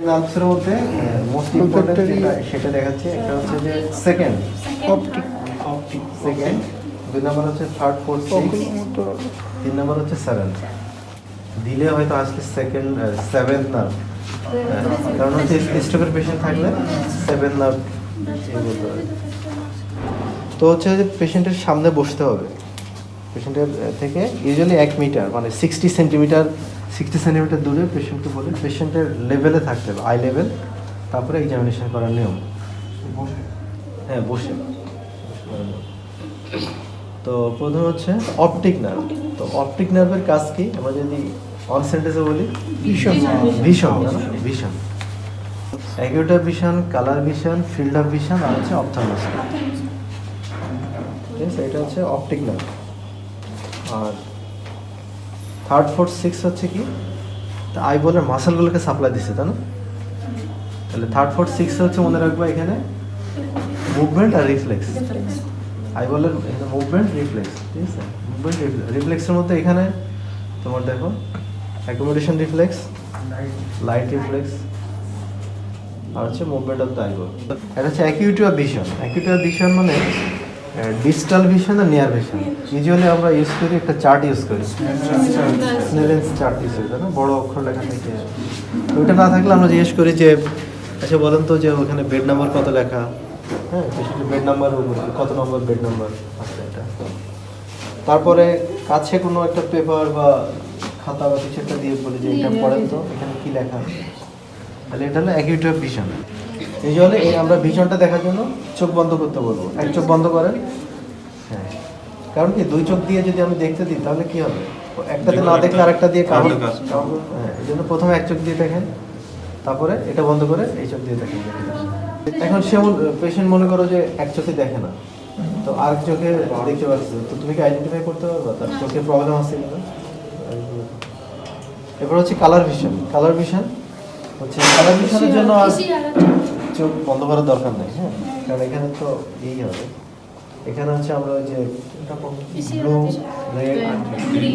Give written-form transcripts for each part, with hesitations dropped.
নার্ভসের মধ্যে most important যেটা সেটা দেখাচ্ছে, একটা হচ্ছে যে সেকেন্ড অপটিক সেকেন্ড, দুই নাম্বার হচ্ছে থার্ড, ফোর্থ, সিক্স, তিন নাম্বার হচ্ছে সেভেন্থ। দিলে হয়তো আজকে সেকেন্ড সেভেন্থ নার্ভ, কারণ হচ্ছে স্ট্রোকের পেশেন্ট থাকলে সেভেন্থ নার্ভ বলতে হবে। তো হচ্ছে যে পেশেন্টের সামনে বসতে হবে, পেশেন্টের থেকে ইউজুয়ালি 1 মিটার মানে 60 সেন্টিমিটার দূরে পেশেন্টকে বলে পেশেন্টের লেভেলে থাকতে হবে, আই লেভেল, তারপরে এক্সামিনেশন করার নিয়ম। হ্যাঁ বসে। তো প্রথম হচ্ছে অপটিক নার্ভ। তো অপটিক নার্ভের কাজ কি, আমরা যদি অন সেন্টেন্সে বলি vision, acute vision, colour vision, field of vision, আর হচ্ছে অপথ্যালমোস্কোপ। ঠিক আছে, এটা হচ্ছে অপটিক নার্ভ। আর থার্ড, ফোর্থ, সিক্স হচ্ছে কি, আই বলের মাসেলগুলোকে সাপ্লাই দিচ্ছে, তাই না? তাহলে থার্ড, ফোর্থ, সিক্স হচ্ছে মনে রাখবা এখানে মুভমেন্ট আর রিফ্লেক্স। আই বলের মুভমেন্ট, রিফ্লেক্স, ঠিক আছে? মুভমেন্ট, রিফ্লেক্সের মধ্যে এখানে তোমার দেখো অ্যাকোমোডেশন রিফ্লেক্স, লাইট রিফ্লেক্স, আর হচ্ছে মুভমেন্ট অফ দ্য আইবল। এটা হচ্ছে অ্যাকিউট ভিশন। অ্যাকিউট ভিশন মানে ডিজিটাল ভিশন আর নিয়ার ভিশন। ইউজুয়ালি আমরা ইউজ করি একটা চার্ট ইউজ করি, স্নেলেন্স চার্ট ইউজ করি, না বড় অক্ষর লেখা থাকে। ওইটা না থাকলে আমরা জিজ্ঞেস করি যে আচ্ছা বলেন তো যে ওখানে বেড নাম্বার কত লেখা, হ্যাঁ পেশেন্টের বেড নাম্বার কত নম্বর বেড নাম্বার আছে এটা। তারপরে কাছে কোনো একটা পেপার বা খাতা বা কিছু একটা দিয়ে বলি যে এটা পড়েন তো এখানে কি লেখা, তাহলে এটা হলো অ্যাকিউট ভিশন। ইউজুয়ালি আমরা ভিশনটা দেখার জন্য চোখ বন্ধ করতে বলবো, এক চোখ বন্ধ করেন। হ্যাঁ, কারণ কি দুই চোখ দিয়ে যদি আমি দেখতে দিই তাহলে কি হবে, একটাতে না দেখলে আরেকটা দিয়ে কারণ, হ্যাঁ এই জন্য প্রথমে এক চোখ দিয়ে দেখেন, তারপরে এটা বন্ধ করে এই চোখ দিয়ে দেখেন। এখন সে পেশেন্ট মনে করো যে এক চোখে দেখে না, তো আরেক চোখে দেখতে পাচ্ছে, তো তুমি কি আইডেন্টিফাই করতে পারবে তার চোখে প্রবলেম আছে কিনা? এবার হচ্ছে কালার ভিশন। কালার ভিশন হচ্ছে কালার ভিশনের জন্য আর চোখ বন্ধ করার দরকার নেই, হ্যাঁ, কারণ এখানে তো এই হবে, এখানে হচ্ছে আমরা ওই যে ব্লু, রেড, গ্রিন,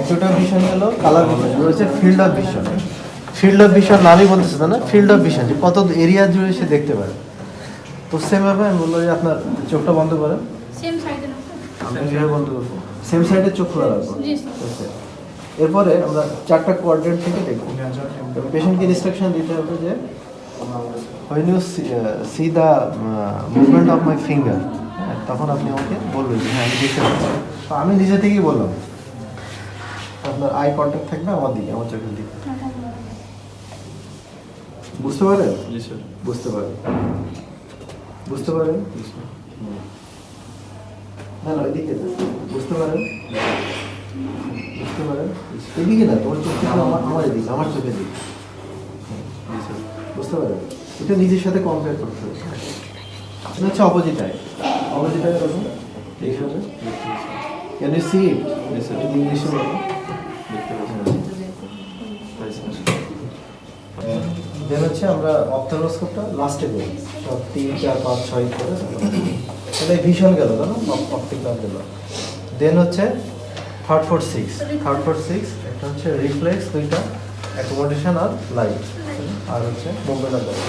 একটা ভিশন হলো কালার ভিশন, হচ্ছে field of vision. Field of vision নামই বলতেছে না, ফিল্ড অফ ভিশন যে কত এরিয়া জুড়ে সে দেখতে পারে। তো সেম ভাবে আমি বললো যে আপনার চোখটা বন্ধ করেন, আমি যেভাবে বন্ধ করবো সেম সাইডে চোখ খোলা রাখবো। এরপরে আমরা চারটা কোয়াড্রেন্ট থেকে দেখবো, পেশেন্টকে ইনস্ট্রাকশন দিতে হবে যে when you see the movement of my finger, তখন আপনি আমাকে বলবেন যে হ্যাঁ আমি দেখতে পাচ্ছি। তো আমি নিজে থেকেই বললাম, আপনার আই কন্ট্যাক্ট থাকবে আমার দিকে, আমার চোখের দিকে। বুঝতে পারেন? বুঝতে পারেন? বুঝতে পারেন? না না এদিকে বুঝতে পারেন? বুঝতে পারেন? এদিকে না, তোমার চোখ থেকে আমার এদিকে, আমার চোখের দিকে। বুঝতে পারেন? এটা নিজের সাথে কম্পেয়ার করতে হবে। এটা হচ্ছে অপোজিট আই। অপোজিট আই এরকম এইভাবে। ক্যান ইউ সি ইট? ইংলিশে বলো। দেন হচ্ছে আমরা অপথ্যালমোস্কোপটা লাস্টে করি, সব 3, 4, 5, 6 করে। তাহলে ভিশন গেল না, অপটিক নার্ভ গেল। দেন হচ্ছে third, fourth, six. Third, fourth, six একটা হচ্ছে রিফ্লেক্স, দুইটা অ্যাকোমোডেশন আর লাইট, আর হচ্ছে মুভমেন্ট অফ লাইট।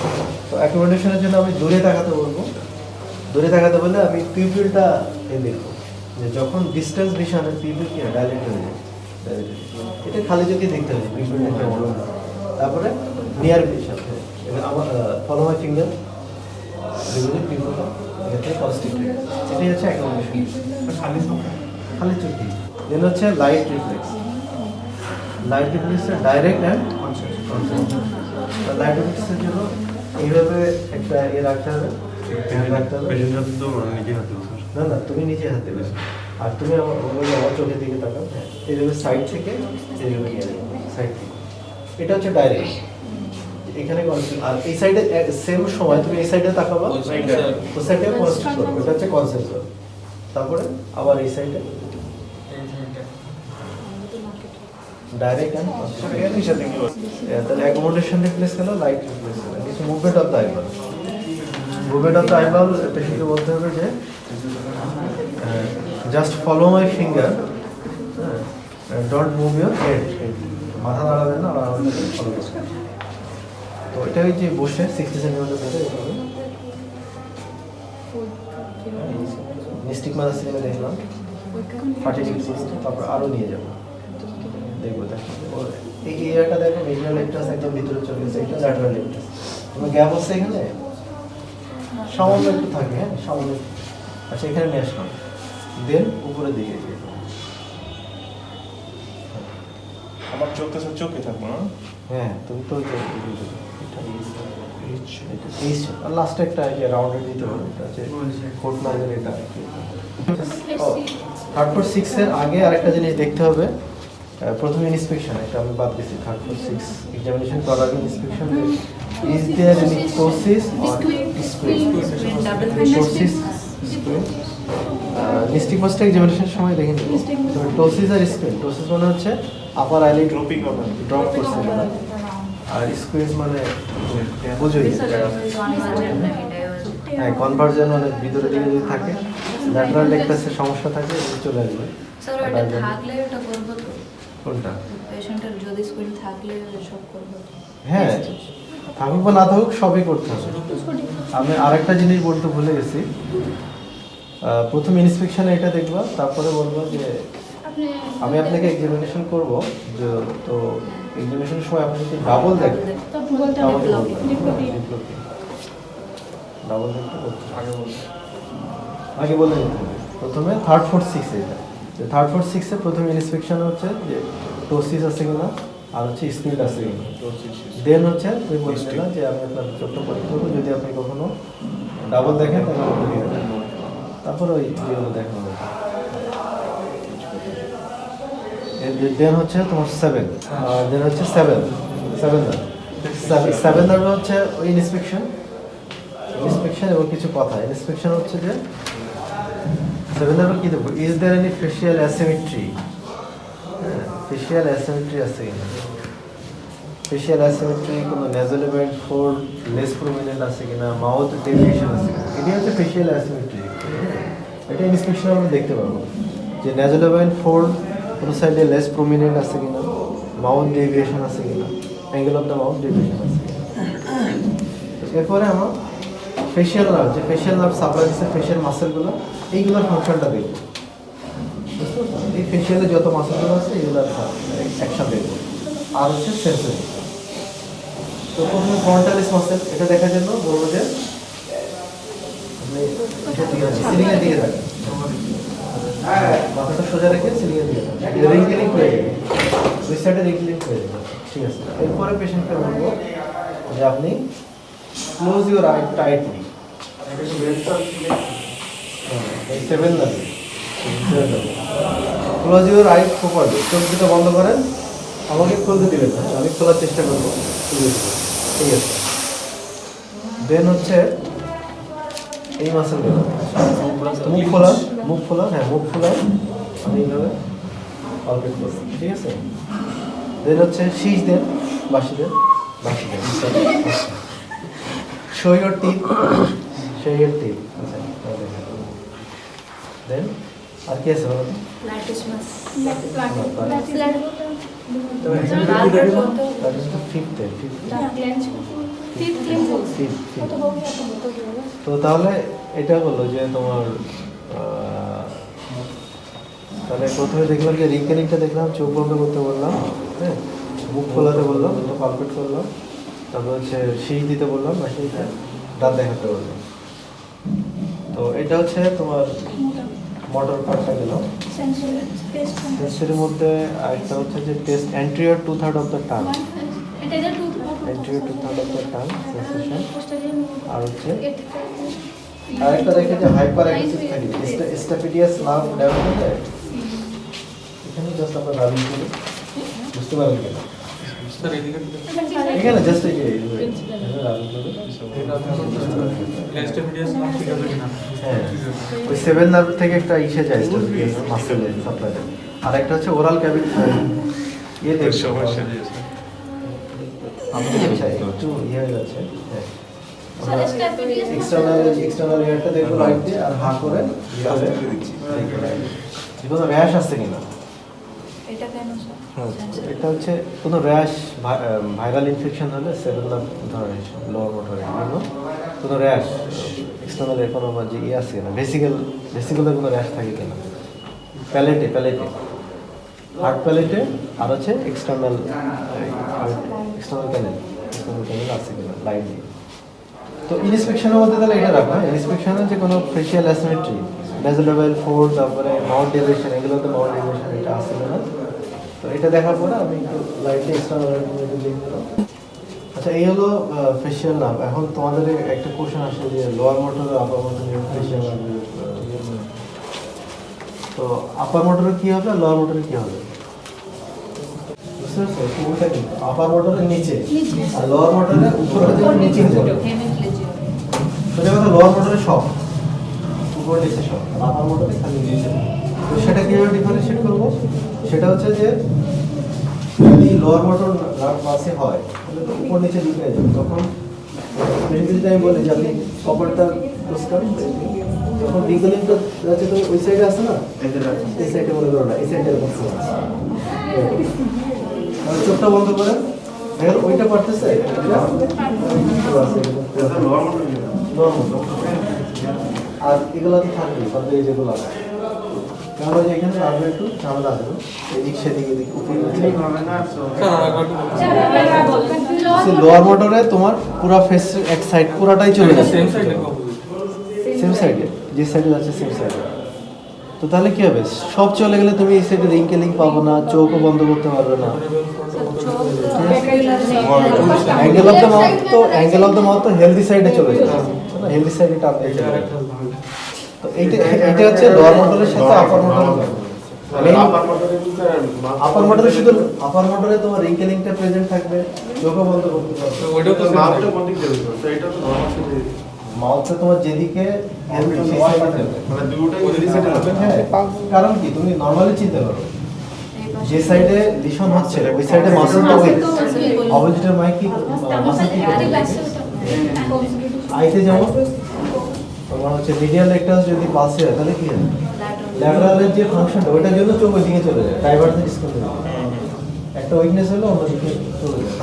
তো অ্যাকোমোডেশনের জন্য আমি দূরে তাকাতে বলবো, দূরে তাকাতে বললে আমি পিউপিলটা দেখবো, যে যখন ডিস্টেন্স ভিশনের পিউপিল কি ডাইলেট হয়ে যায়, এটা খালি চোখে দেখতে হবে পিউপিলটা কেমন। তারপরে নিয়ার ভিশন, আমার ফলো মাই ফিঙ্গার, পিউপিলটা এটাতে পজিটিভ, এটাই হচ্ছে অ্যাকোমোডেশন খালি চোখে। দেন হচ্ছে লাইট রিফ্লেক্স। লাইট রিফ্লেক্সের ডাইরেক্ট অ্যান্ড লাইট রিফ্লেক্সের জন্য এইভাবে একটা রাখতে হবে, না না তুমি নিজে হাতে বেশি, আর তুমি আমার চোখের দিকে তাকাও, এইভাবে সাইড থেকে এইভাবে নিয়ে যাবে, সাইড থেকে। এটা হচ্ছে ডাইরেক্ট, এখানে আর এই সাইডে সেম সময় তুমি এই সাইডে তাকাবা, ওই সাইডে কনসেন্ট্রেট করবে, এটা হচ্ছে কনসেন্ট্রেট। তারপরে আবার এই সাইডে ডাইরেক্ট অ্যান্ড তাহলে অ্যাকোমোডেশন রিপ্লেস গেল, লাইট রিপ্লেস গেল, কিছু movement of the eyeball. Movement of the eyeball পেশেন্টকে বলতে হবে যে just follow my finger, don't move your head. মাথা দাঁড়াবে না, আড়াআড়ি ফলো করবে। তো এটা ওই যে বসে 60 সেন্টিমিটার ধরে এভাবে মিস্টিক মাদার সিনেমা দেখলাম 40 ডিগ্রি, তারপর আরও নিয়ে যাবো, দেখবো দেখো ওর এই এরিয়াটা দেখো মিডিয়াল লেকটাস একদম ভিতরে চলে গেছে, এটা ল্যাটারাল লেকটাস। তোমার গ্যাপ আছে এখানে সামান্য একটু থাকে, হ্যাঁ সামান্য। আচ্ছা এখানে নিয়ে আসলাম, দেন উপরে দিকে গিয়ে আমার চলতেছে চোখে থাকবো না। হ্যাঁ তুমি তো আর লাস্টে একটা রাউন্ডে দিতে হবে, এটা হচ্ছে কোট মার্কের এটা। 3rd 4 6 এর আগে আরেকটা জিনিস দেখতে হবে, প্রথমে ইন্সপেকশন, এটা আমি বাদ দিয়েছি। 3rd 4 6 এক্সামিনেশন করার আগে inspection, is there any process or process mystic master এক্সামিনেশনের সময় দেখে নিব। টোসিস আর স্কুইন, টোসিস মানে হচ্ছে আপার আইলিড ড্রপিং হবে, ড্রপ করছে না, আর স্কুইন মানে বুঝোই, হ্যাঁ কনভার্জন মানে ভিতরে দিকে যদি থাকে, ল্যাটারাল লেকটাসের সমস্যা থাকে চলে আসবে। স্যার ওটা থাকলে ওটা করব তো, কোনটা পেশেন্টের যদি স্কুইন থাকলে সব করব। হ্যাঁ থাকুক বা না থাকুক সবই করতে হবে। আমি আরেকটা জিনিস বলতে ভুলে গেছি, প্রথম ইন্সপেকশনে এটা দেখবা, তারপরে বলবো যে আমি আপনাকে এক্সামিনেশন করব, যে তো এক্সামিনেশনের সময় আপনি যদি ডাবল দেখেন ডাবল দেখতে আগে বলে দিতে হবে। প্রথমে 3rd 4 6 এটা, 3rd 4 6 এ প্রথম ইন্সপেকশন হচ্ছে যে টোসিস আছে কিনা আর হচ্ছে স্কুইন আছে কিনা। দেন হচ্ছে তুমি বলছিলে না যে আমি আপনার ছোট্ট পরীক্ষা করবো, যদি আপনি কখনো ডাবল দেখেন তাহলে আমাকে দিয়ে দেবেন, তারপর ওই যেগুলো দেখা হবে। দেন হচ্ছে তোমার 7, দেন হচ্ছে 7 হচ্ছে ওই ইন্সপেকশন এবং কিছু কথা। ইন্সপেকশন হচ্ছে যে 7 কি দেবো, is there any facial asymmetry, facial asymmetry আছে কিনা, ফেশিয়াল অ্যাসিমেট্রি, কোনো নেজোলেভেন্ট ফোল্ড লেস প্রমিনেন্ট আছে কিনা, মাউথ ডেভিয়েশন আছে কিনা, এটি হচ্ছে ফেশিয়াল অ্যাসিমেট্রি। এটা ইন্সপেকশন আমরা দেখতে পারবো যে নেজোলেভেন্ট ফোল্ড কোনো সাইডে লেস প্রমিনেন্ট আছে কিনা, মাউথ ডেভিয়েশন আছে কিনা, angle of the mouth deviation আছে কিনা। এরপরে আমার ফেশিয়াল নার্ভ, যে ফেশিয়াল নার্ভ সাপ্লাই দিচ্ছে ফেশিয়াল মাসেলগুলো, এইগুলোর ফাংশনটা দেখবো। এই ফেশিয়ালে যত মাসেলগুলো আছে এগুলোর অ্যাকশন দেখবো। আর হচ্ছে সেন্সরি। তো প্রথমে ফ্রন্টালিস মাসেল, এটা দেখার জন্য বলবো যে সিলিংয়ের দিকে থাকেন, মাথাটা সোজা রেখে সিলিংয়ের দিকে থাকেন, রিঙ্কেলিং হয়ে যাবে, দুই সাইডে রিঙ্কেলিং হয়ে যাবে, ঠিক আছে। এরপরে পেশেন্টকে বলবো যে আপনি ক্লোজ ইউর আই টাইটলি, 7 লাগে, ক্লোজ ইউর আই প্রপারলি, চোখ দুটো বন্ধ করেন, আমাকে খুলতে দিবেন না, আমি খোলার চেষ্টা করবো, ঠিক আছে। দেন হচ্ছে এই মাসেলগুলো মুখ খোলা, হ্যাঁ মুখ খোলা, আমি এইভাবে পালপেট করবো, ঠিক আছে। দেন হচ্ছে শীষ দেন, বাসি দেন, show your teeth, আচ্ছা দেন আর কি আছে বলো? প্ল্যাটিসমাস তো তাহলে এটা হলো যে তোমার তাহলে প্রথমে দেখলাম যে রিঙ্কেলিংটা দেখলাম, চোখ বন্ধ করতে বললাম, হ্যাঁ মুখ খোলাতে বললাম, পালপেট করলাম, তারপর হচ্ছে শীষ দিতে বললাম, বা সেইটা দাঁত দেখাতে বললাম। তো এটা হচ্ছে তোমার মোটর পার্টটা গেলাম। টেস্টের মধ্যে আরেকটা হচ্ছে যে test anterior 2/3 of the tongue, anterior 2/3 of the tongue sensation. আর হচ্ছে আরেকটা দেখে যে হাইপার অ্যাক্সিস থাকে, স্ট্যাপিডিয়াস নার্ভ ডেভেলপ, এখানে জাস্ট আমরা রাবিং করি, বুঝতে পারবেন কিনা এখানে জাস্ট এই যে রাবিং করি, হ্যাঁ ওই 7 নার্ভ থেকে একটা ইসে যায় মাসেল সাপ্লাই। আর একটা হচ্ছে ওরাল ক্যাভিটি, ইয়ে দেখছো আমি চাই একটু ইয়ে হয়ে যাচ্ছে, হ্যাঁ এক্সটার্নাল এয়ারটা দেখবো লাইট দিয়ে, আর হা করে কোনো র্যাশ আসছে কিনা, এটাকে কেন হ্যাঁ, স্যার? এটা হচ্ছে কোনো র্যাশ, ভাইরাল ইনফেকশন হলে সেলুলার ধরনের লোয়ার মোটরে বিভিন্ন কোনো র্যাশ, এক্সটার্নাল কোনো যে ইয়ে আছে কিনা, ভেসিকুলার কোনো র্যাশ থাকে কিনা, প্যালেটে হার্ট প্যালেটে, আর হচ্ছে এক্সটার্নাল ক্যানেল আছে কিনা লাইট দিয়ে। তো ইনস্পেকশনের মধ্যে তাহলে এটা রাখা, ইনস্পেকশনে যে কোনো ফেশিয়াল অ্যাসিমেট্রি, বেজোলেভেল ফোর, তারপরে মাউন্ট ডেভিয়েশন, এগুলোতে মাউন্ট ডেভিয়েশন এটা আসছে না। তো এটা দেখার পরে আমি একটু লাইটে এক্সটার্নাল দেখলাম। আচ্ছা, এই হলো ফেশিয়াল নাম। এখন তোমাদের একটা কোশ্চেন আসে যে লোয়ার মোটর আপার মোটর ফেশিয়াল নাম, তো আপার মোটরে কি হবে আর লোয়ার মোটরে কি হবে? বুঝতে পারছো? ওটা কিন্তু আপার মোটরের নিচে আর লোয়ার মোটরের উপরে নিচে যাবে। হেমিপ্লেজিয়া। সোজা কথা, লোয়ার মোটরে সব উপর নিচে সব, আর আপার মোটরে খালি নিচে। তো সেটা কিভাবে ডিফারেন্সিয়েট করবো? সেটা হচ্ছে যে যদি লোয়ার মোটর পাশে হয় তাহলে তো উপর নিচে দুটো যাবে। তখন যদি আমি বলি যে আপনি কপারটা ক্লোজ করেন, যখন ডিঙ্গলিংটা যাচ্ছে তো ওই সাইডে আছে না, এই সাইডে মনে করো না, এই সাইডে এরকম আছে। তাহলে চোখটা বন্ধ করেন, দেখেন ওইটা পারতেছে, আর এগুলো তো থাকবে সব এই যেগুলো আছে। কারণ যে এখানে রাখবে একটু ঝামেলা আছে, এদিক সেদিক এদিক উপরে লোয়ার মোটরে তোমার পুরো ফেস এক সাইড পুরাটাই চলে যাচ্ছে, সেম সাইডে, যে সাইডে যাচ্ছে সেম সাইডে। তো তাহলে কি হবে? সব চলে গেলে তুমি এই সাইডে রিঙ্কেলিং পাবো না, চোখও বন্ধ করতে পারবে না। অ্যাঙ্গেল অফ দ্য মাউথ তো হেলদি সাইডে চলে যাবে, হেলদি সাইডে টানতে চলে যাবে। তো এইটা হচ্ছে লোয়ার মোটরের সাথে আপার মোটরের। আপার মোটরে শুধু আপার মোটরে তোমার রিঙ্কেলিংটা প্রেজেন্ট থাকবে, চোখও বন্ধ করতে পারবে। ওইটা তো মাপটা কোন দিক দিয়ে দিতে? এটা তো নরমাল সাইডে দিতে। মাউথে তোমার যেদিকে হেলদি সেই সাইডে যাবে। মানে দুটোই ওই সাইডে হবে। হ্যাঁ, কারণ কি তুমি নরমালি চিন্তা করো, যে সাইডে লিশন হচ্ছে ওই সাইডে মাসলটা উইক, অপোজিটের মাইক কি মাসল কি করে? আইতে যেমন তোমার হচ্ছে মিডিয়াল একটা যদি পাসে হয় তাহলে কি হয়? ল্যাটারালের যে ফাংশনটা ওইটার জন্য চোখ ওইদিকে চলে যায়, ডাইভার্জেন্স করতে যায়। একটা উইকনেস হলে অন্যদিকে চলে যায়।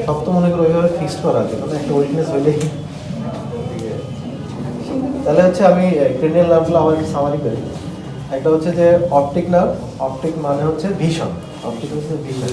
সব তো মনে করো ওইভাবে ফিক্সড করা আছে, কারণ একটা উইকনেস হলেই। তাহলে হচ্ছে আমি ক্রেনিয়াল নার্ভগুলো আবার একটু সামারি করি। একটা হচ্ছে যে অপটিক নার্ভ, অপটিক মানে হচ্ছে ভিশন, অপটিক হচ্ছে ভিশন।